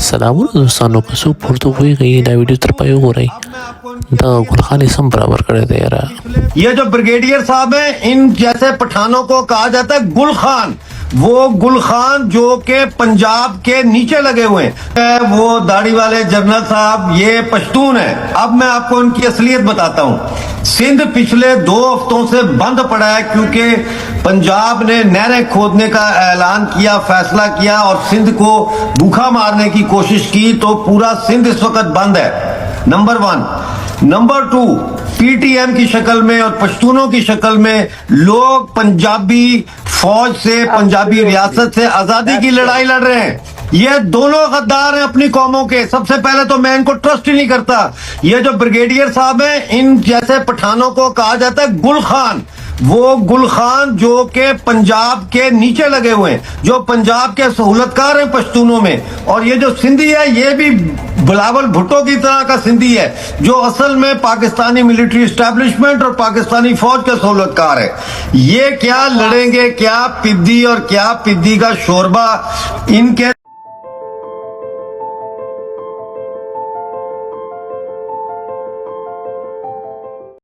سلامونه دوستانو که څوک پورته پوهېږي دا ویډیو تر پایه وګورئ. دا ګلخان یې سم برابر کړی دی یاره. یہ جو بریگیڈیئر صاحب ہیں ان جیسے پٹھانوں کو کہا جاتا ہے گل خان، وہ گل خان جو کہ پنجاب کے نیچے لگے ہوئے ہیں. وہ داڑھی والے جنرل صاحب یہ پشتون ہیں. اب میں آپ کو ان کی اصلیت بتاتا ہوں. سندھ پچھلے 2 ہفتوں سے بند پڑا ہے کیونکہ پنجاب نے نہریں کھودنے کا اعلان کیا، فیصلہ کیا اور سندھ کو بھوکا مارنے کی کوشش کی، تو پورا سندھ اس وقت بند ہے. Number 1. Number 2، P T M کی شکل میں اور پشتونوں کی شکل میں لوگ پنجابی فوج سے، پنجابی ریاست سے آزادی کی لڑائی لڑ رہے ہیں. یہ دونوں غدار ہیں اپنی قوموں کے. سب سے پہلے تو میں ان کو ٹرسٹ ہی نہیں کرتا. یہ جو بریگیڈیئر صاحب ہیں ان جیسے پٹھانوں کو کہا جاتا ہے گل خان، وہ گل خان جو کہ پنجاب کے نیچے لگے ہوئے ہیں، جو پنجاب کے سہولتکار ہیں پشتونوں میں. اور یہ جو سندھی ہے یہ بھی بلاول بھٹو کی طرح کا سندھی ہے جو اصل میں پاکستانی ملٹری اسٹیبلشمنٹ اور پاکستانی فوج کے سہولتکار ہے. یہ کیا لڑیں گے، کیا پدی اور کیا پدی کا شوربہ ان کے